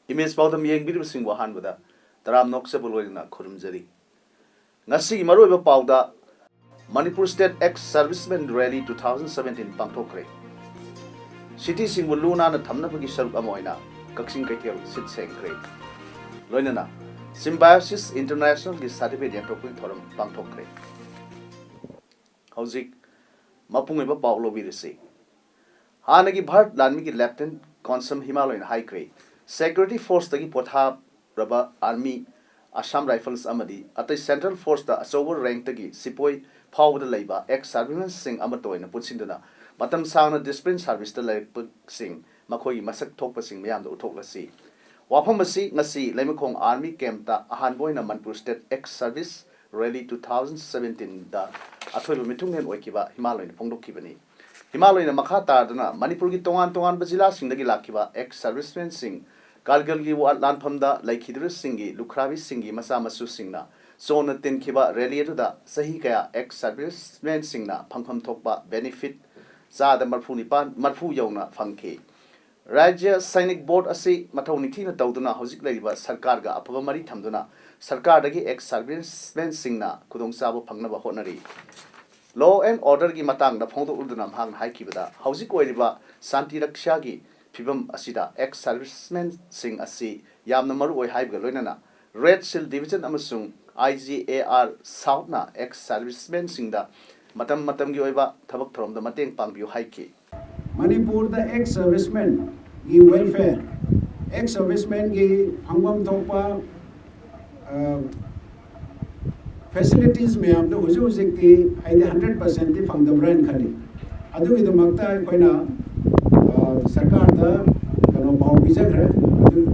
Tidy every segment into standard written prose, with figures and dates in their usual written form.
Image Paodam Yang Bidu Sing Wahan with a Taram Noxabulina Kurumzeri. Nasi Maru Pauda Manipur State Ex Servicemen Rally 2017 Pangtokre. City Sing Luna and Tamnapaki Sharp Amoina, Kaxing Katil, Sit Sangre. Loinana Symbiosis International is certificate and Tokin Torum Pangtokre. Hauzik Mapunga Paulo Virisi. Hanagi Bhart Lanmiki Lieutenant Consum Himalayan High Grade. Security Force tagi potha raba Army Assam Rifles amadi atai Central Force da asover rank tagi sipoi phawda leiba ex servicemen sing amatoina putsindana matam sangna discipline service da leip sing makhoi masak thokpa sing mayam da uthoklasi wafam asi ngasi leimakhong Army camp da ahan boina Manipur State ex service rally 2017 da athoiba mitungen oikiba Himalayan phongdokkibani Himalayan makha tardana Manipur gi tongan bazila singdagi lakiba ex servicemen sing Kalgal gi wat lanphamda laikhidru singi lukhrabi singi masa masu singna sona tinkiba rally da sahi kaya ex servicemen singna phangpham thokpa benefit za da marphu nipan marphu yauna phangki Rajya Sainik Board asi mathau nithina tawduna hojik leiba sarkar ga apaba mari thamduna sarkar dagi ex servicemen singna khudong sabo phangnaba honari Law and Order gi matang da phongdo urduna hang haikibada hojik oiriba santi raksha gi Pibam asida ex servicemen sing asi yamna maru oi haibga loinana Red Seal Division amasung IGAR South na ex servicemen singda matam gi oiba thabak thorom da mateng pangbiu haiki Manipur the ex servicemen gi welfare ex servicemen gi phangwam thokpa facilities mayam do huju hujikti aide 100% di phangdabran khani adu gi dumakta koina Sarkar the Pau Bizakre,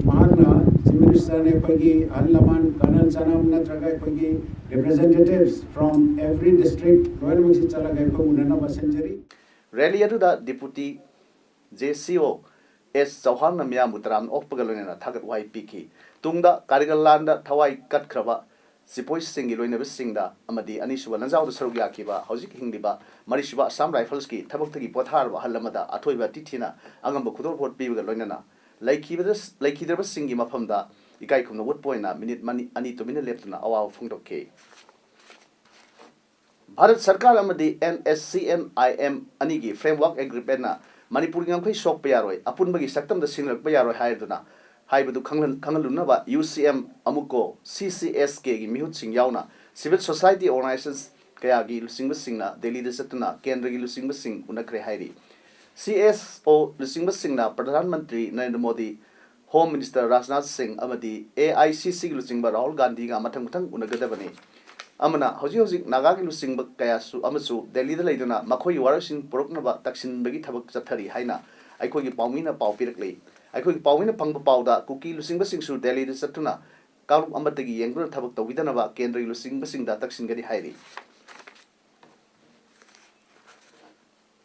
Mahana, Chief Minister Nepagi, Alaman, Colonel Sanam Natraga Pagi, representatives from every district, Royal Muxichala Gaipo Unana Century. Rally to the Deputy JCO S. Sauhan Namia Mutram of Pagalona, Tagat Waipiki, Tungda, Karigalanda, Tawai Katkrava, Sipoi Singiloina Singda, Amadi, Anishu, Lanzao Sarugakiba, Hosik Hindiba, Marishiba, Sam Rifleski, Tabaki Potar, Halamada, Atoiba Titina, Angambakudo, what Biga Loinana, like he was singing Mapamda, Ikaikum the wood poina, minute money, Anito Minaleptuna, our Fundoke. Bharat Sarkar Amadi, NSCNIM, Anigi, Framework Agripena, Manipuringan Shok Payaroi, Apunbagi Saktam the Single Payaroi Haiduna. Haibadu Kangalunaba, UCM Amuko, CCSK, Mihut Sing Yauna, Civil Society Organizations Kayagi, Lusing Singna, Delhi Desatuna, Kendra Lusing Sing, Unakre Hairi. CSO Lusing Singna, Pradhan Mantri, Narendra Modi, Home Minister Rajnath Singh, Amadi, AICC Lusing Rahul Gandhi, Matang Unagadavani. Amana, Hoji Nagagi Lusing Kayasu, Amasu, Delhi the Laduna, Makoi Warashin, Poroknaba, Taksin Bagi Tabak Zatari, Haina, I call you Paumina Pau Pirkly. I could Pawin Pang Pauda, Cookie Lusing Basing Su Delhi the Satuna, Kalu Amatagi, Yangur Tabak the Widanava, Kendri Lusing Basing the Taxin Gadi Hairi.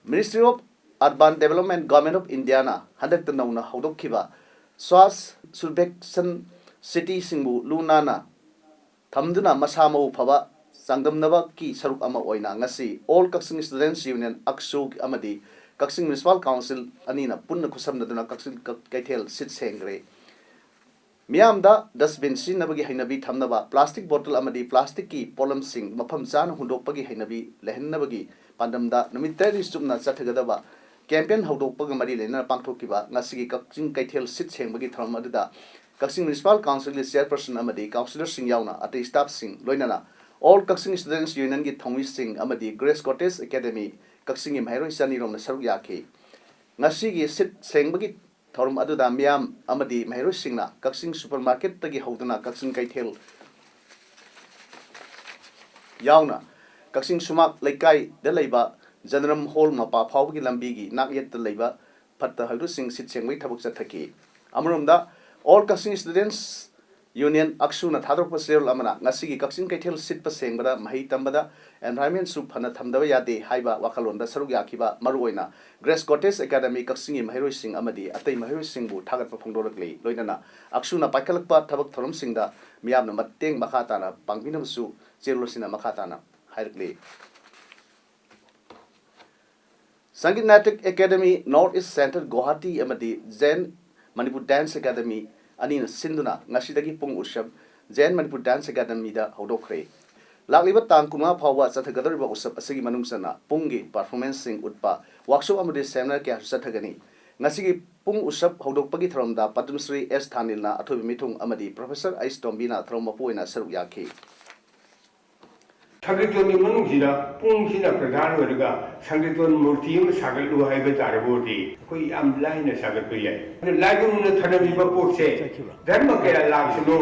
Ministry of Urban Development, Government of Indiana, Hadak the Nona, Hodokiva, Swas, Sulbeksan, City Singbu, Lunana, Tamduna, Masamo Pava, Sangdam Navaki, Saruk Ama Oina, Nasi, all Kaxing Students Union, Aksuk Amadi. Kaxing Municipal Council Anina Punna Kusam Naduna Kaxing Kaitel Sits Hengre. Miamda dustbin sin Nabagi Hinabi Tamnaba, plastic bottle Amadi, plastic key, polum sing, Mapam San Hundopagi Hinabi, Lehen Nabagi, Pandamda, Namitari Stumna Satagadaba, Campaign Hodopagamari Lena Pantokiba, Nasigi Kaxing Kaitel Sits Hengagi Tramadida, Kaxing Municipal Council is Chairperson Amadi, Councillor Sing Yauna, at the staff sing, Loinana, all Kaxing Students Union get Tommy Sing Amadi, Grace Cortes Academy. Kaxing im Hero Sani Rom Saruyaki. Nasigi sit Sengbagi Torum Aduda Miam Amadi Mahero Singna, Kaxing Supermarket Tagi Hodana, Kaxing Kaitel Yauna, Kaxing Sumak Laikai, the Leba, Zanram Hall Mapa, Pawgi Lambigi, not yet the Leba, but the Haru Sing sit Sengway Tabuk Sataki. Amrumda, all Kaxing students union अक्सुना थादोरप सेरल अमना ngasi Kakching कैथेल सिटप सेंगबदा मही तंबदा environment सु फना थमदबा यादे हाइबा वाखलोंदा सरुक याखिबा मरुओइना ग्रेस कॉटेज एकेडमी कक्सिंग महरोइ सिंग अमदी अतै महरोइ सिंगबु थागत फोंदोरकले लोइनना अक्सुना पाइकलकपा थबक थरम सिंगदा मियामना मत्तेंग मखाताना पांगबिनमसु चेरलोसिना मखाताना हाइरकले Sangeet Natak academy north east centre Guwahati अमदी जैन मणिपुर डांस एकेडमी अनिना सिंधुना ngasi पुंग उसब जैन मणिपुर डांस एकेडमी दा हौदोखरे लागिबा तांग कुमा फावा चथगदरिबा उसब असगी मनुंगसना पुंगी परफॉर्मेंस सिंग उटपा वर्कशॉप अमदे सेमिनार क्या चथगनी ngasi पुंग उसब हौदोकपगी थरमदा पद्मश्री एस थानिलना अथोबि मिथुंग अमदी प्रोफेसर आइस टोम्बीना थरमपोइना सरुक याखी संगीतों में मनुष्य पुंगसिना प्रधान होगा संगीतों मूर्ति में सागलु है बेचारे बोटी कोई आम लाइन सागल पे है लाइन में थने भी बपोट से धर्म के लाभ सुनो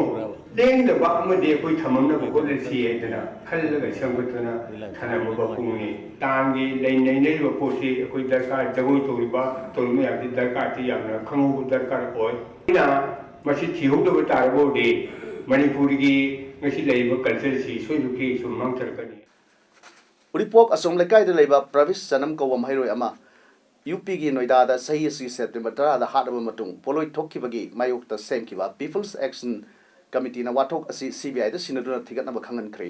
लेकिन जब बाप में देखो कोई थमम ना को लेसी है इतना खल लगा संगीतना थने में बपुंगे तांगे लाइन नहीं नहीं बपोट से कोई दरकार जगह तो में आती दरकार थी यार खंगो दरकार कोई ना मशीन थी हो तो बेचारे बोटी मणिपुर की कल्चर से सोई सुमंग चरकनी उड़ीपोक असोम लेकाई लेबा प्रविश जनम को वमहैरोय अमा यूपी की नोएडा दा सही सी सेप्टेम्बर 10 दा हादब मतुंग पोलोय थोखिबगी मायोक्ता सेमखिबा पीपल्स एक्शन कमिटी ना वाथोक असि सीबीआई दा सिनदुना थिगतना बखंगनख्रे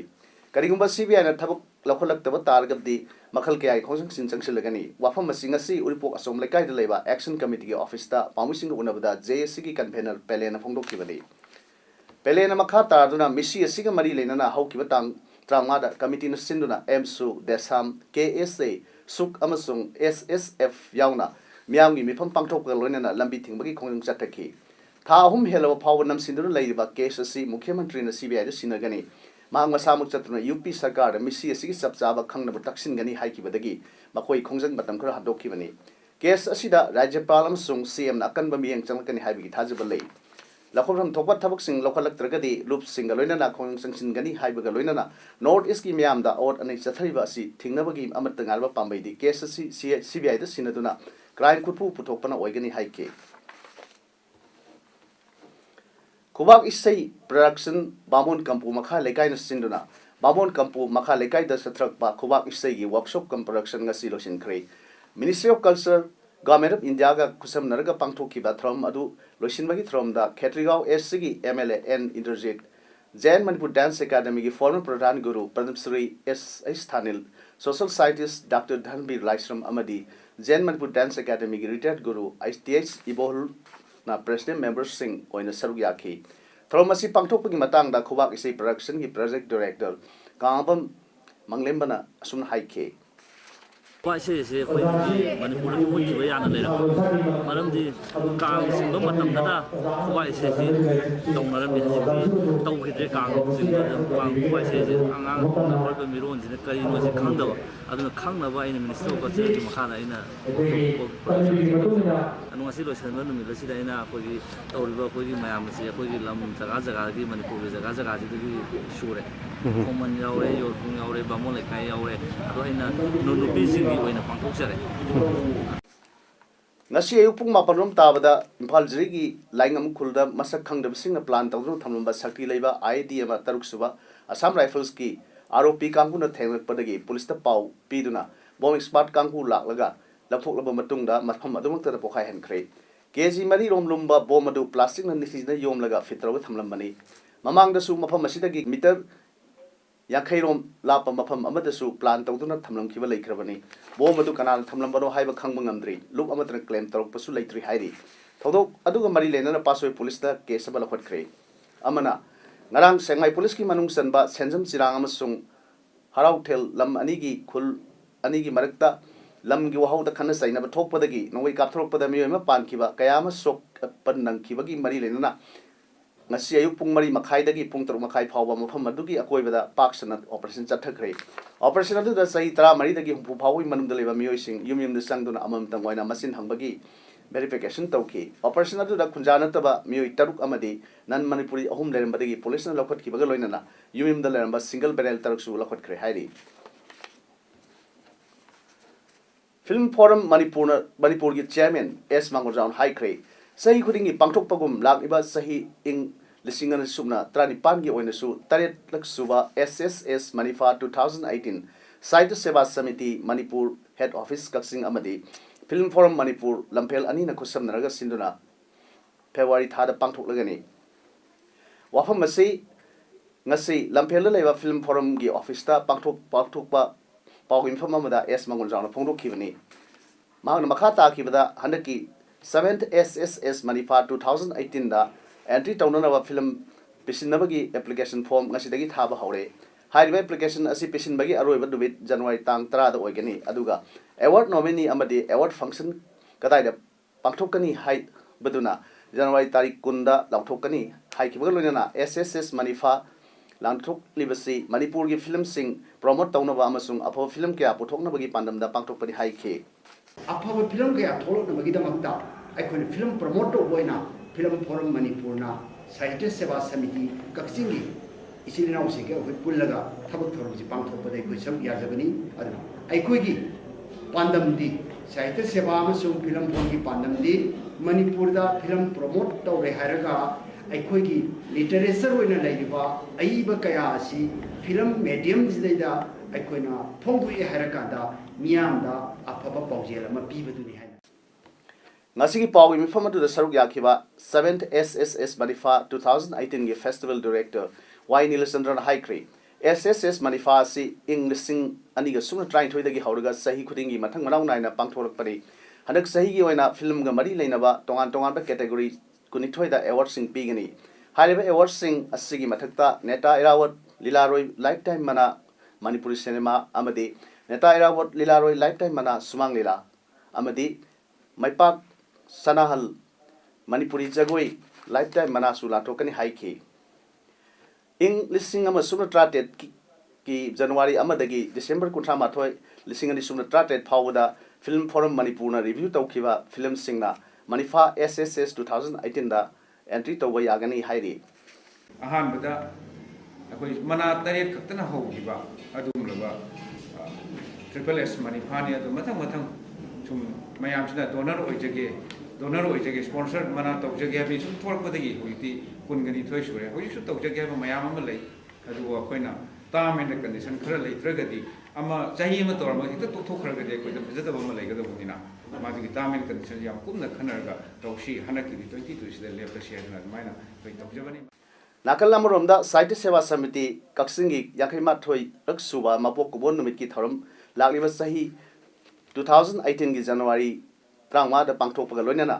करिगुंबा सीबीआई ना थबक लखलक्तब तारगबदी मखल के आई खोजंग सिनचंगसिलगनी वाफम मसिंगसी उड़ीपोक असोम लेकाई लेबा एक्शन कमिटी के ऑफिस दा पामुसिंग उनबदा जेएससी की कन्वेनर पेलेना फोंदोखिबदी पेलेना मखा तारदुना मिसी असिगा मरी लेनना हौकिबा तांग त्रांगमादा कमिटी न सिंदुना एमसु देसाम केएसए सुक अमसुंग एसएसएफ याउना मियामगी मिफम पांगथोकगा लोइनना लंबी थिंगबगी खोंजंग चथखि था अहुम हेलव फाव नम सिंदुना लैरिबा केस असि मुख्यमंत्री न सीबीआई द सिनगनी मांग मसामुक चतुना यूपी सरकार मिसी असिगी सबचाबा खंगनब तक्सिनगनी हाइकिबदगी मखोई खोंजंग मतम खरा हदोखिबनी केस असिदा राज्यपाल अमसुंग सीएम न अकनबा मियंग चंगकनी हाइबगी थाजबा लई लखोरम थोपा थबक सिंग लखलक्त्रगदी लूप सिंग लोइनना खोंजंग संगसिनगनी हाइबगा लोइनना नॉर्थ ईस्ट की मियामदा और अनै चथरिबा असि थिंगनबगी अमत ngalba पांबैदि केस असि CBI the सिनदुना crime खुफु पुथोकपना ओइगनी हाइके खुबाक Eshei production बामोन कंपू मखा लेकाई न सिंदुना बामोन कंपू मखा लेकाई द सत्रकपा खुबाक इसै की वर्कशॉप कम प्रोडक्शन ngasi लोसिनख्रे ministry of culture government of India का कुसम नरगा पांगथोखिबा थ्रम अदु लोसिनबगी थ्रमदा Khetrigao SC MLA N Indrajit J N Manipur dance academy की फॉर्मर प्रधान guru Padmashri S Thanil social scientist doctor Dhanbir Laishram अमदी जैन मणिपुर डांस एकेडमी की रिटायर्ड गुरु आईटीएच इबोहल ना प्रेसिडेंट मेंबर्स सिंह ओइना सरुक याखी थ्रम असि पांगथोकपगी मतंगदा खुबाक इसै प्रोडक्शन की प्रोजेक्ट डायरेक्टर कांबम मंगलेम्बना असुम हाइखे वाइसे मनपुर मुख्य याना लेरब मरमदी कांग सिंब मतमदना वाइसे तौनरमी तौखिद्रे कांग सिंब कांग वाइसे आंगांग नखरब मिरोन सिने करिनो से खंगदब अदुना खंगनबा आइन मिनिस्टर ऑफ कल्चर की मखाना आइना अनु असि लोसन नुमिद सिदा आइना अखोगी तौरिबा अखोगी मयाम से अखोगी लम जगह जगह की मनपुर जगह जगह जी सुरे कॉमन यावरे योरपुंग यावरे बामोन लेकाई यावरे अदो आइना नुनुपी सिंगी ओइना पांथोकजरे ngasi ayupung maparom tabada imphal jiri laingam khulda masak khangdab singna plan tawdu thamlumba sakti leiba idm taruk suba assam rifles ki rop kangku na thengrakpadagi police ta pau piduna bomb expert kangku laklaga lapthoklaba matungda matham adumakta pokhai henkhre kg mari romlumba bomb adu plastic na nisina yomlaga fitrawa thamlambani mamang da su mafam asidagi meter याखैरोम लाप मफम अमदसु plan तौदुना थमलमखिबा लेख्रबनी बोम अदु canal थमलमबनो हाइबा खंगबा ngamdri लुप अमतन क्लेम तौरपसु लेत्रि हाइरि थौदोक अदुगा मरि लेनना पासोय पुलिस दा केस अमा लखटख्रे अमना ngarang sengai पुलिस की मनुंग सनबा सेंजम चिरांग अमसुंग हराउथेल लम अनिगी खुल अनिगी मरक्ता लमगी वहाउदा खना सैनबा थोकपदगी नोंगै कापथरोकपदा मियोयमा पानखिबा कयामा सोक पन नंगखिबगी मरि लेनना ngasi ayuk pung mari makhai dagi pung teruk makhai phawba mafam adugi akoibada paksana operation chathakre operation adu da sahi 13 dagi humpu phawui manumda leba miyoi sing yumyum da sangduna amam tang waina masin hangbagi verification tawki operation adu da khunjana taba miyoi taruk amadi nan manipuri ahum lerambadagi police na lokhat kibaga loinana yumyum da leramba single barrel taruk su lokhat khre hairi film forum manipur ki chairman s mangorjaun high kre सही खुदिंगी पांगथोकपगुम लागिबा सही इंग लिसिंगन सुबना त्रानिपान की ओइनसु तरेट luck सुबा SSS मनिफा 2018 Sahitya Seva Samiti Manipur head office Kakching अमदी film forum Manipur Lamphel अनि न खुसमनरगा सिंदुना फेब्रुवारी थादा पांथोकलगनी वाफम मसी ngasi lamphel leba film forum gi office ta pangthokpa paw infam amada s mangun jawna phongdok khibani mahna makha ta khibada handaki 7th SSS manifa 2018 da entry tawnana film pisinabagi application form ngasi dagi thaba haure haiba application asi pisinbagi aroiba dubit January tang 10 da oigani aduga award nominee amadi award function kadai da pangthokani hai baduna January tarik kunda lauthokani hai kibaga loinana SSS manifa Langthok Libasi, Manipur ki film sing promote taunaba amasung apho film kya puthoknabagi pandamda pangthokpani haikhe. Apho film kya tholoknabagi damakta aikoi film promote boina film forum Manipur na Sahitya Seva Samiti kaksingi isilina usike hoi pullaga thabak thorji pangthokpada aikoi sam yarjabani adu aikoi gi pandamdi Sahitya Seva amasung film forum ki pandamdi Manipur da film promote tawre haraga अखोगी literature होइना लाइबा अइबा कया असि film medium जिदैदा अखोइना फोंदुइ हरकादा मियामदा अफबा पाउजेल अमा पीबदुनि हाय ngasigi pawi mifam adu da saruk yakhiba 7th SSS Manifa 2018 gi festival director Y Nilasandran Haikri SSS Manifa si Englishing aniga sumna trying thoidagi hauruga sahi khudingi mathang manau naina pangtholak pani hanak sahi gi oina film ga mari leinaba tongan ba category kunithoida award sing pigani haiba award sing asigi mathakta neta irawat lilaroi lifetime mana manipuri cinema amadi neta irawat lilaroi lifetime mana sumang lila amadi maipak sanahal manipuri jagoi lifetime mana sula tokani haiki ing lising ama sumna tratet ki January amadagi December kuntra mathoi lising ani sumna tratet phawda film forum manipur na review tawkiba film singna Manifa SSS 2018 da entry to way agani hairi ahan bada akoi mana taret khaktana hogiba adum laba triple S Manifa ni adu mathang sum mayam sina donor oijage sponsor mana tawjage bi sum thork badagi hoiti kungani thoi sure hoi su tawjage ba mayam am lei adu akoina term and condition khara leitragadi ama chahi ma torma hita tokthokragadi akoi da bijata ba ma leigada bugina Modi Tamil condition याम कुमना खनरगा तौशी हनकी 22 सिदा left share ना माइना कोई तौजबनी नाकल नमरोमदा साहित्य सेवा समिति कक्सिंगी याखैमा थोइ रक्सुबा मपोक कुबोन नुमित की थरम लागलिबा सही 2018 की जनवरी 35 दा पांगथोकपगा लोइनाना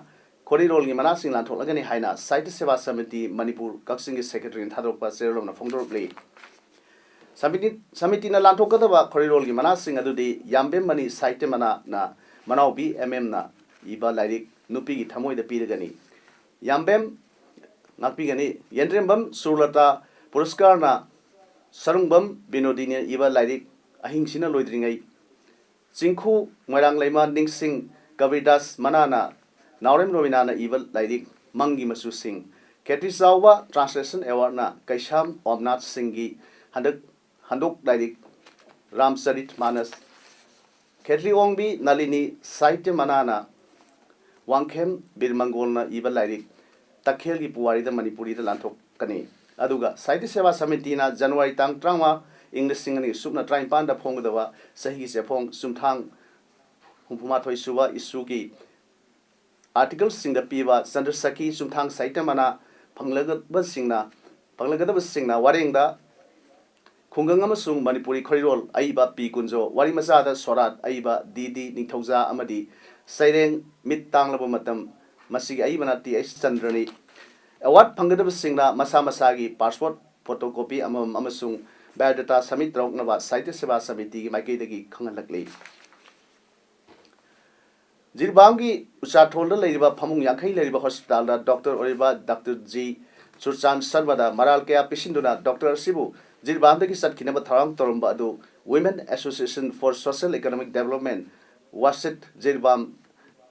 कोरिरोल की मनासिंग लांथोकलगनि हाइना साहित्य सेवा समिति मणिपुर कक्सिंगी सेक्रेटरी थादोकपा सेरोलमना फोंदोरप्ले समिति ना लांथोकदबा कोरिरोल की मनासिंग अदुदि यामबेम मनी साहित्य मना ना Manaubi na iba lairik nupi gi thamoi da piragani yambem ngakpigani yendrembam surlata puruskar na sarungbam binodini iba lairik ahingsina loidringai chingkhu moirang laima ningsing kavidas manana naurem robina na iba lairik mangi masu sing Ketrisawa translation award na kaisham omnath singhi handok lairik ramcharit manas Ketri Ongbi Nalini Saitya Manana Wangkem Birmangolna Iba Lairik Takhel ki Puwari da Manipuri da Lanthok Kani Aduga Saitya Seva Samiti na January tang trangma English singani supna train panda phongdawa sahi se phong sumthang humpuma thoi suwa isuki article singda piwa sandersaki sumthang Saitya Mana phanglaga singna warengda Khungang amasung Manipuri Khorirol aiba pi kunjo wari masada sorat aiba didi ningthauja amadi saireng mit tanglaba matam masigi aibana ti chandrani award phanggadaba singna masagi passport photocopy amasung biodata submit roknaba Sahitya Seva Samiti gi maikaidagi khangalakli Jirbamgi Uchatholda leiriba phamung yankhai leiriba hospital da Dr. Oriba Dr. G Surchan Sarvada Maral kaya pisinduna Dr. Sibu Jirbamdagi satkinaba tharang torumba adu Women Association for Social Economic Development Wasit Jirbam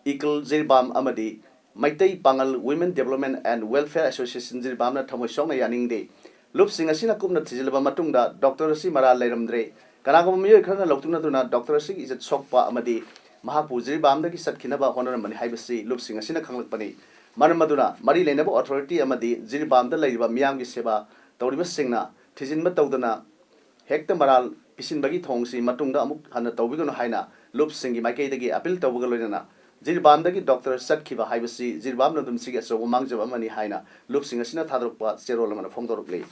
Equal Jirbam Amadi Maitai Pangal Women Development and Welfare Association Jirbamna thamosongna yaningde Lup singasina kumna thijilaba matungda Dr. Si Maral leiramdre kanagam miyoi kharna loktuna duna Dr. Si izat sokpa amadi mahapu Jirbamdagi satkinaba honoramani haibasi lup singasina khanglakpani Maramaduna, Mari Lenabo Authority Amadi, Ziribam the Lady Miami Seba, Toriba Singna, Tizin Matodana, Hector Maral, Pisin Bagi Tongsi, Matunda Amuk, Hana Tobigon Haina, Loop Singi, Makegi, Apil Tobugalina, Ziribam the Doctor Satkiva Hibasi, Ziribam Nodum Sigas, so among the Mani Haina, Loop Singasina Tadrupa, Zerolam of Fondorplay.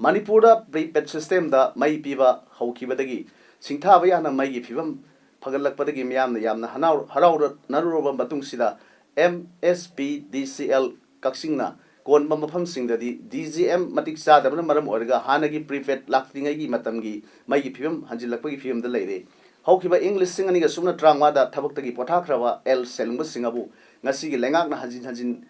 Manipura prepaid system da Mai Piva, Hokibadagi, Singtavayana Mai Pivam, Pagalakpadagi Miam, the Yamna Harau Naruba Batung Sida, MSPDCL Kaksingna, Kon Mamapam Sing the DGM Matiksa, the Maram Orga, Hanagi prepaid Laktingagi Matamgi, Mai Pivam, Hanjilapagi Pium the lady. Hokiba English singing a sooner tramada, Tabaki Potakrava, El Selmus Singabu, Nasi Lengak Hajin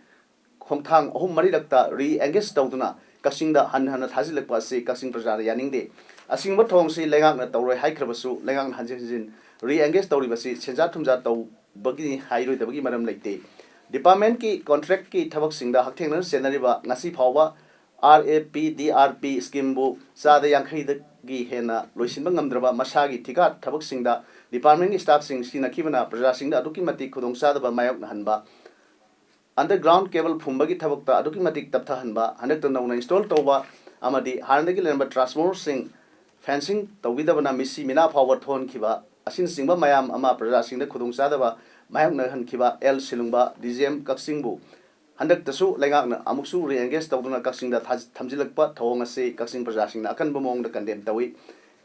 Homtang, Home Maridakta, re engaged Tautuna. Kasing da Han Hazilakwa say Kasing Prajara Yaning Day. A sing what tongue say Lengang Tore Haikrabasu, Lengang Hanjin, re engaged Toribasi, Senjatumza to Buggy Hairu the Buggy Madam Lake Day. Department ki contract ki Tabak Sing the Haktainer Senariba, Nasi Pawa, RAPDRP Skimbo, Sada Yankhi the Gi Hena, Luisimbangam Draba, Masagi, Tigat, Tabak Sing the Department staff sing Sina Kivana, Prajasing the Adukimati Kudong Sadaba Mayok Hanba. Underground cable Pumbagi Tabakta, Adukimatic Taptahanba, Hanakana installed Toba, Amadi, Harnagil and Transmore Sing, fencing, the Widavana Missi, Mina Power Tone Kiva, Asin Singba Mayam, Ama Prasing the Kudung Sadava, Mayam Nahan Kiva, El Silumba, DGM Kaksingbu, Handak Tasu, Langana, Amusu, re engaged Tavuna Kaksing that has Tamzilakpa, Tawanga say, Kaksing Prasing, Akan Bumong the condemned Tawi,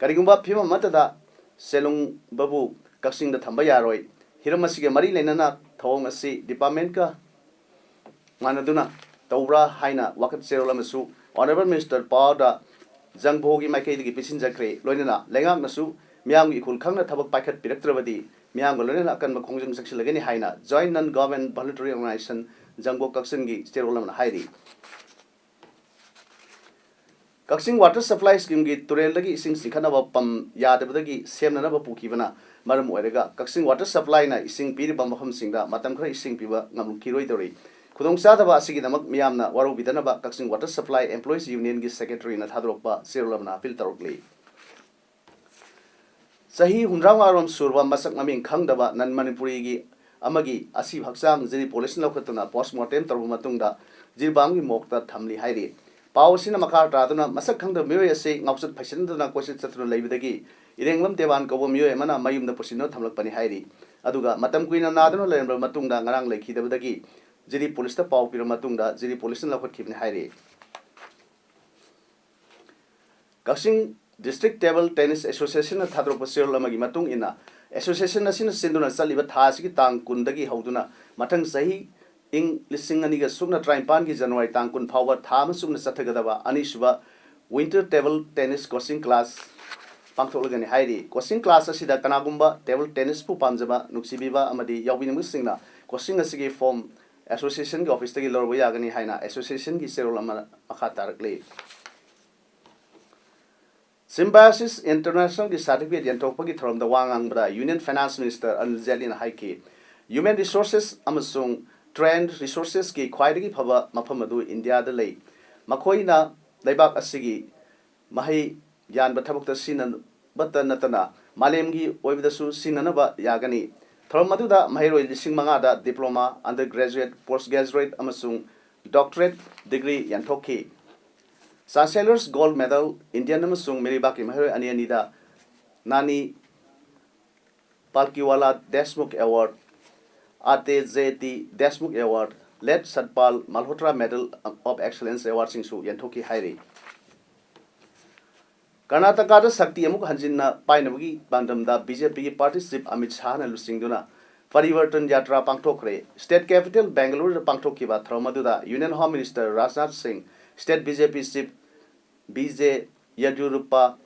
Karigumba Pima Matada, Selung Babu, Kaksing the Tambayaroi, Hiramasiga Mari Lenana, Tawanga say, Department ka. Manaduna, Taura, Haina, Wakat Serolamasu, Honorable Minister Paodam, Zangbogi Makedi Pisin Zakre, Loina, Lengang Nasu, Miang Ikul Kanga Tabak Packet Pirectravadi, Miang Lorena Kan Makong Section Lagani Haina, joint non government voluntary organization, Zangbo Kaksingi, Sterolam Haidi. Kaksing water supply scheme gi Turelagi Sing Sikhanaba Pam Yadabagi, Semnaba Pukivana, Maram Werega, Kaksing water supply na Ising Piri Bamaham Singa, Matamkra Ising Piva, Namukiroi. Kudong Sadaba Siginamak Miamna, Waru Bidanaba, Kaksing Water Supply Employees Union Secretary na Hadropa, Sirulamna, Piltarokli. Sahi Hundrawaram Surwa Masak Maming Kangdaba, Nan Manipurigi, Amagi, Asib Haksam, Ziri Police Lokatuna, Postmortem Tarumatunda, Zirbangi Mokta, Tamli Haidi. Pao Sinamakar Taduna, Masak Kanga Murray say, Noxet Pashandana Question Satun Labidagi, Irenglam Devan Kobo Mue, Mana Mayum the Posino Tamlak Pani Haidi. Aduga, Matam Queen and Nadano Lembra Matunda, Narang Lake Hidabagi. Ziri Police the Pau Piramatunda, Ziri Police and Lokat Kibin Hairi. Kaksing District Table Tennis Association at Hadropasir Lamagi Matung Ina, Association Nasin Sinduna Saliba Tasiki Tang Kundagi Hauduna, Matang Sahi, Ing Lissinganiga Suna Trimpangi January Tankun Power, Tamasuna Satagadava, Anishuba, Winter Table Tennis Coaching Class, Pantolagani Hairi, Coaching Class Asida Kanagumba, Table Tennis Pupanjaba, Nuxibiba, Amadi, Yawin Musingna, Coaching Asigi form. Association की office तक लौर यागनी है ना association की सेरोलम अखातारक ले Symbiosis International की certificate यंत्रों की therm दवांग बड़ा Union Finance Minister अनजेलिन हाई की Human Resources अमसुंग Trained Resources की ख्वाइड की फबा मफमदु इंडिया द ले मकोई ना लेबाक असिगी मही यान बथबक तसीन बतनतना मालेम की ओइबदसु सिननबा यागनी Thormaduda Mahiro Lising Mangada Diploma, Undergraduate, Postgraduate, Amasung, Doctorate Degree Yantoki. Chancellor's Gold Medal, Indian Amasung, Miribaki Mahiro Anianida, Nani Palkiwala Deshmukh Award, Ate Zeti Deshmukh Award, Led Satpal Malhotra Medal of Excellence Award Singsu Yantoki Hairi. Karnataka Sakti Amuk Hanjina Painagi Bandamda BJP Party Amit Shah and Lusingduna Parivartan Yatra Pangtokre State Capital Bangalore Pangtokiba Thromaduda Union Home Minister Rajnath Singh State BJP Chief BJ Yadurappa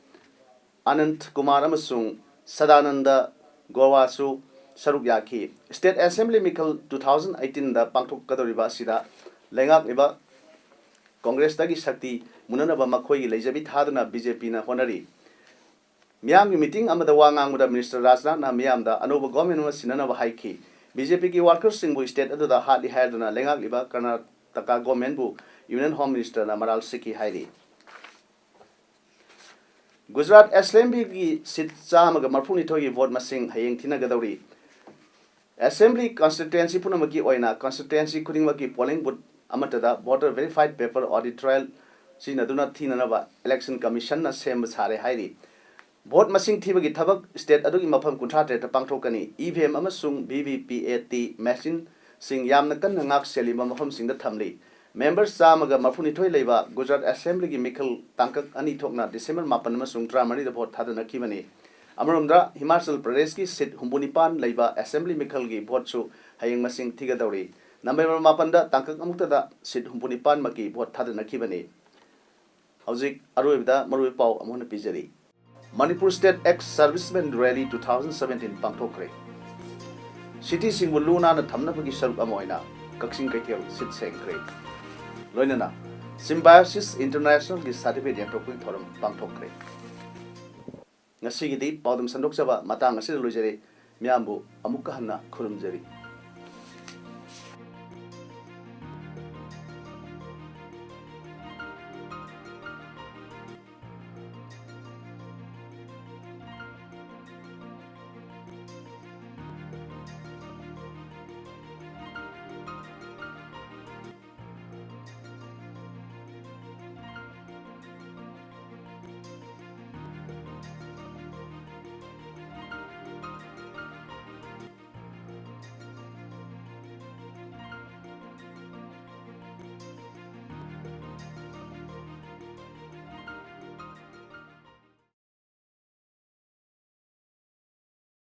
Anant Kumar Amasung Sadananda Gowasu Saruk Yaki State Assembly Mikal 2018 the Pangtok Kadoriba Sida Lengak Iba Congress Tagi Sakti Munanaba Makoi Lejabi Hadana BJP na Honari. Miam meeting Amada Wangang with Minister Rajnath na Miam da Anoba government was Sinanaba Haiki. BJP ki workers sing we state the hardly had na Lengak Liba Karnataka government bu Union Home Minister na Maral Siki Haidi. Gujarat Assembly ki sit Samaga Marpuni Togi vote Masing Haying Tina Gadori. assembly constituency punamaki oina constituency khudingmaki polling booth amatada voter verified paper audit trial sinaduna thinanaba election commission na sem sare hairi vote masing thibagi thabak state adugi mafam kunthra te pangthokani evm amasung vvpat machine sing yamna kan ngak selima mafam singda thamli members samaga mafuni thoi leiba gujarat assembly gi mikhal tangkak ani thokna december 8 amasung 3 da vote thadana kibani Amrumda Himachal Pradesh ki sit humbunipan leiba assembly mikhal gi vote chu hayeng masing thiga dawri November 8 da tangkak amukta da sit humbunipan maki vote thadana kibani Hauzik aroibda marui pau amona pijari Manipur State Ex-Servicemen Rally 2017 pangthokre City Singwuluna na thamna pagi saruk amoina kaksing kaikel sit sengkre Loinana Symbiosis International gi certificate yatokui thoram pangthokre Ngasi gidi Paodam sandok jaba matang asir lojere miambu amukka hanna khurumjari